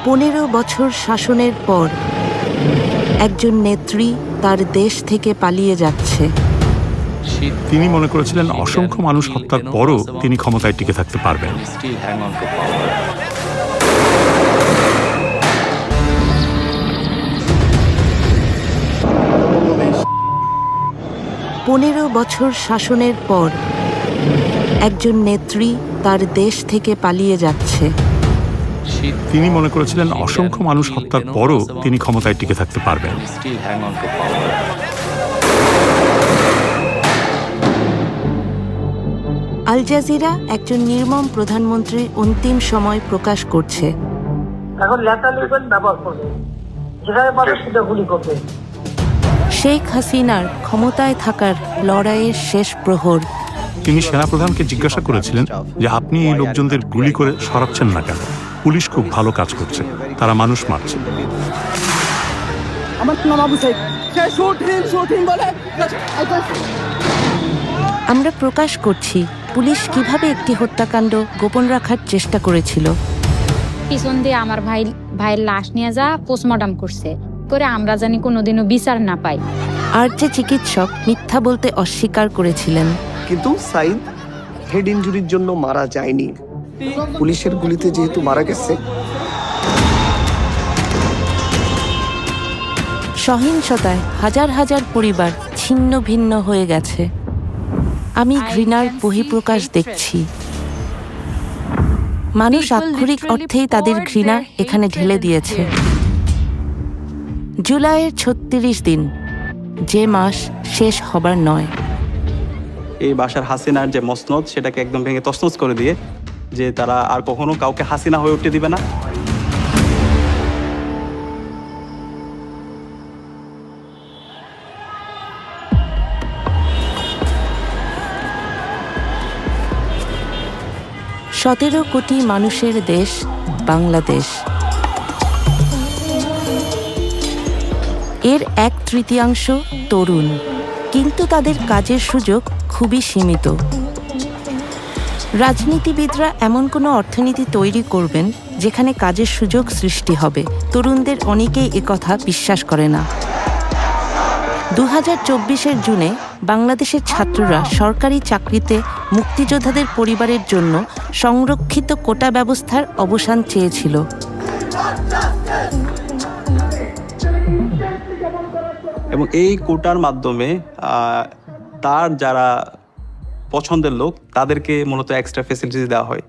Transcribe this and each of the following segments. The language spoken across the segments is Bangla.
15 বছর শাসনের পর একজন নেত্রী তার দেশ থেকে পালিয়ে যাচ্ছে। তিনি মনে করেছিলেন অসংখ্য মানুষ হত্যার পরও তিনি ক্ষমতায় টিকে থাকতে পারবেন। 15 বছর শাসনের পর একজন নেত্রী তার দেশ থেকে পালিয়ে যাচ্ছে। তিনি মনে করেছিলেন অসংখ্য মানুষ হত্যার পরও তিনি ক্ষমতায় টিকে থাকতে পারবেন। আল জাজিরা একজন নির্মম প্রধানমন্ত্রীর অন্তিম সময় প্রকাশ করছে। এখন লেটার ব্যবহার করবে, যেখানে পাবে সেটা গুলি করবে। শেখ হাসিনার ক্ষমতায় থাকার লড়াইয়ের শেষ প্রহর। তিনি সেনাপ্রধানকে জিজ্ঞাসা করেছিলেন যে আপনি এই লোকজনদের গুলি করে সরাচ্ছেন না কেন? পুলিশ খুব ভালো কাজ করছে, তারা মানুষ মারছে। আমরা প্রকাশ করছি পুলিশ কিভাবে একটি হত্যাকাণ্ড গোপন রাখার চেষ্টা করেছিল। পিছন দিয়ে আমার ভাইয়ের লাশ নিয়ে যা পোস্টমর্টম করছে করে আমরা জানি কোনোদিনও বিচার না পাই। আর যে চিকিৎসক মিথ্যা বলতে অস্বীকার করেছিলেন। কিন্তু সাইদ হেড ইনজুরির জন্য মারা যায়নি, পুলিশের গুলিতে যেহেতু মারা গেছে। সহিংসতায় হাজার হাজার পরিবার ছিন্ন ভিন্ন হয়ে গেছে। আমি ঘৃণার বহিঃপ্রকাশ দেখছি। মানুষ আক্ষরিক অর্থেই তাদের ঘৃণা এখানে ঢেলে দিয়েছে। জুলাইয়ের 36 দিন, যে মাস শেষ হবার নয়। এই বাশার হাসিনার যে মসনদ সেটাকে একদম ভেঙে তছনছ করে দিয়ে যে তারা আর কখনো কাউকে হাসিনা হয়ে উঠতে দিবে না। সতেরো কোটি মানুষের দেশ বাংলাদেশ। এর 1/3 তরুণ, কিন্তু তাদের কাজের সুযোগ খুবই সীমিত। রাজনীতিবিদরা এমন কোনো অর্থনীতি তৈরি করবেন যেখানে কাজের সুযোগ সৃষ্টি হবে। তরুণদের অনেকেই একথা বিশ্বাস করে না। 2024 জুনে বাংলাদেশের ছাত্ররা সরকারি চাকরিতে মুক্তিযোদ্ধাদের পরিবারের জন্য সংরক্ষিত কোটা ব্যবস্থার অবসান চেয়েছিল। এবং এই কোটার মাধ্যমে তার যারা পছন্দের লোক তাদেরকে মূলত এক্সট্রা ফ্যাসিলিটিস দেওয়া হয়,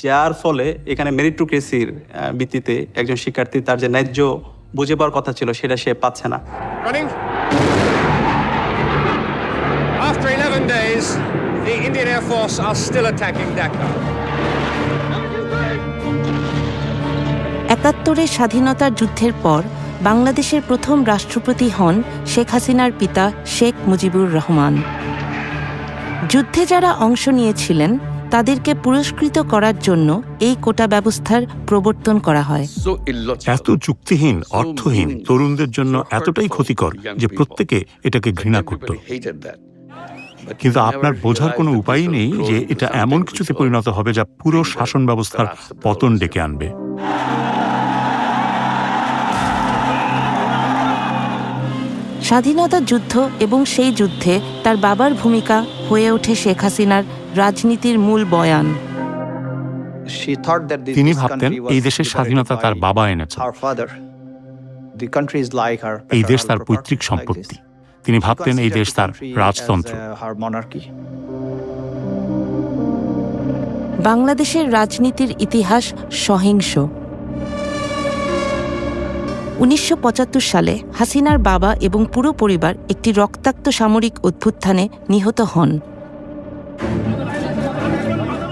যার ফলে এখানে মেরিটোক্রেসির ভিত্তিতে একজন শিক্ষার্থী তার যে ন্যায্য বুঝে পাওয়ার কথা ছিল সেটা সে পাচ্ছে না। After 11 days, the Indian Air Force are still attacking Dhaka. 71 স্বাধীনতার যুদ্ধের পর বাংলাদেশের প্রথম রাষ্ট্রপতি হন শেখ হাসিনার পিতা শেখ মুজিবুর রহমান। যুদ্ধে যারা অংশ নিয়েছিলেন তাদেরকে পুরস্কৃত করার জন্য এই কোটা ব্যবস্থার প্রবর্তন করা হয়। এত যুক্তিহীন, অর্থহীন, তরুণদের জন্য এতটাই ক্ষতিকর যে প্রত্যেকে এটাকে ঘৃণা করত। কিন্তু আপনার বোঝার কোনো উপায়ই নেই যে এটা এমন কিছুতে পরিণত হবে যা পুরো শাসন ব্যবস্থার পতন ডেকে আনবে। স্বাধীনতা যুদ্ধ এবং সেই যুদ্ধে তার বাবার ভূমিকা হয়ে ওঠে শেখ হাসিনার রাজনীতির মূল বয়ান। তিনি ভাবতেন এই দেশের স্বাধীনতা তার বাবা এনেছে, এই দেশ তার পৈতৃক সম্পত্তি। তিনি ভাবতেন এই দেশ তার রাজতন্ত্র। বাংলাদেশের রাজনীতির ইতিহাস সহিংস। 1975 সালে হাসিনার বাবা এবং পুরো পরিবার একটি রক্তাক্ত সামরিক অভ্যুত্থানে নিহত হন।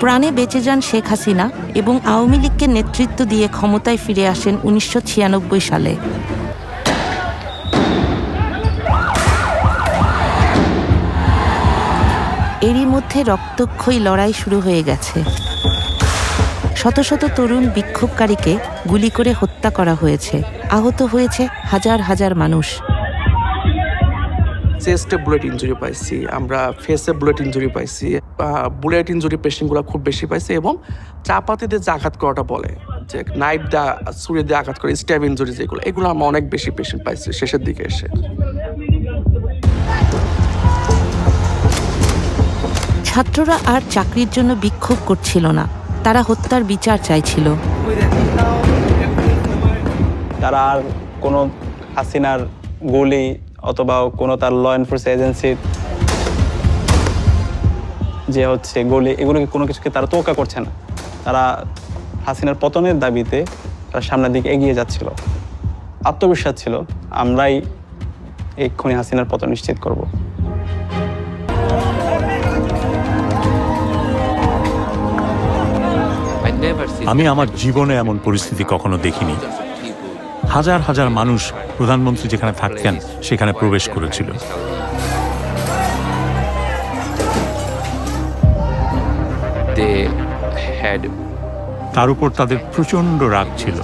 প্রাণে বেঁচে যান শেখ হাসিনা এবং আওয়ামী লীগকে নেতৃত্ব দিয়ে ক্ষমতায় ফিরে আসেন 1996 সালে। এরই মধ্যে রক্তক্ষয়ী লড়াই শুরু হয়ে গেছে। শত শত তরুণ বিক্ষোভকারীকে গুলি করে হত্যা করা হয়েছে, আহত হয়েছে হাজার হাজার মানুষ। চেস্টে বুলেট ইঞ্জুরি পাইছি, আমরা ফেসে বুলেট ইঞ্জুরি পাইছি, বুলেট ইঞ্জুরি পেশেন্টগুলো খুব বেশি পাইছি, এবং চাপাতিতে যে আঘাত করাটা বলে, যে নাইফ দিয়ে ছুরি দিয়ে আঘাত করে স্ট্যাব ইঞ্জুরি, এগুলো আমরা অনেক বেশি পেশেন্ট পাইছি শেষের দিকে এসে। ছাত্ররা আর চাকরির জন্য বিক্ষোভ করছিল না, তারা হত্যার বিচার চাইছিল। তারা আর কোনো হাসিনার গুলি অথবা কোনো তার ল এনফোর্স এজেন্সির যে হচ্ছে গুলি, এগুলোকে কোনো কিছুকে তারা তোয়াক্কা করছে না। তারা হাসিনার পতনের দাবিতে তারা সামনের দিকে এগিয়ে যাচ্ছিল, আত্মবিশ্বাস ছিল আমরাই এক্ষুনি হাসিনার পতন নিশ্চিত করব। আমি আমার জীবনে এমন পরিস্থিতি কখনো দেখিনি। হাজার হাজার মানুষ প্রধানমন্ত্রী যেখানে থাকতেন সেখানে প্রবেশ করেছিল। তার উপর তাদের প্রচণ্ড রাগ ছিল।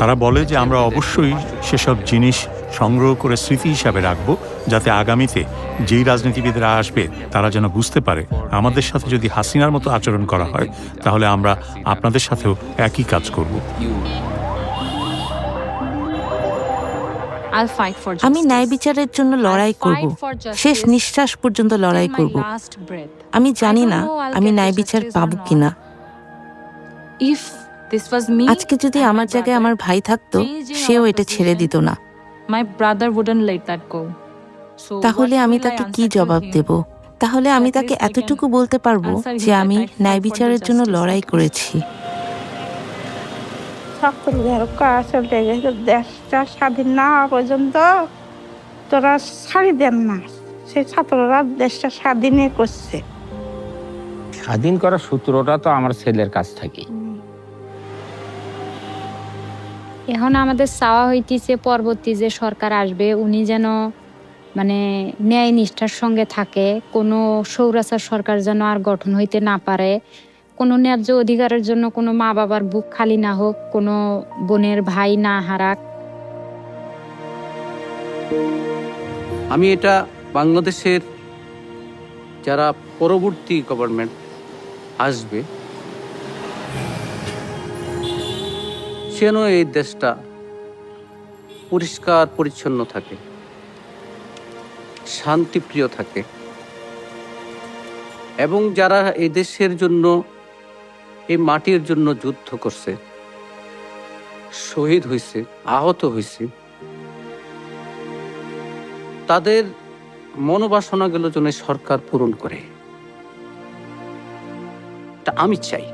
তারা বলে যে আমরা অবশ্যই সেসব জিনিস সংগ্রহ করে স্মৃতি হিসাবে রাখব, যাতে আগামীতে যেই রাজনীতিবিদরা আসবে তারা যেন বুঝতে পারে আমাদের সাথে যদি হাসিনার মতো আচরণ করা হয় তাহলে আমরা আপনাদের সাথেও একই কাজ করব। আমি ন্যায় বিচারের জন্য লড়াই করব, শেষ নিঃশ্বাস পর্যন্ত লড়াই করব। আমি জানি না আমি ন্যায় বিচার পাবো কিনা। আজকে যদি আমার জায়গায় আমার ভাই থাকতো, সেও এটা ছেড়ে দিত না। তাহলে আমি তাকে কি জবাব দেব? তাহলে আমি তাকে এতটুকু বলতে পারবো যে আমি ন্যায় বিচারের জন্য লড়াই করেছি। দেশটা স্বাধীন না হওয়া পর্যন্ত তোরা ছাড়ি দেন না, সেই ছাত্ররা দেশটা স্বাধীনই করছে। স্বাধীন করার সূত্রটা তো আমার ছেলের কাছ থেকে। এখন আমাদের চাওয়া হইতেছে পরবর্তী যে সরকার আসবে উনি যেন মানে ন্যায় নিষ্ঠার সঙ্গে থাকে, কোনো স্বৈরাচার সরকার যেন আর গঠন হইতে না পারে, কোনো ন্যায্য অধিকারের জন্য কোনো মা বাবার বুক খালি না হোক, কোনো বোনের ভাই না হারাক। আমি এটা বাংলাদেশের যারা পরবর্তী গভর্নমেন্ট আসবে যেন এই দেশটা পরিষ্কার পরিচ্ছন্ন থাকে, শান্তিপ্রিয় থাকে, এবং যারা এই দেশের জন্য, এই মাটির জন্য যুদ্ধ করছে, শহীদ হয়েছে, আহত হয়েছে, তাদের মনোবাসনাগুলো যেন সরকার পূরণ করে, এটা আমি চাই।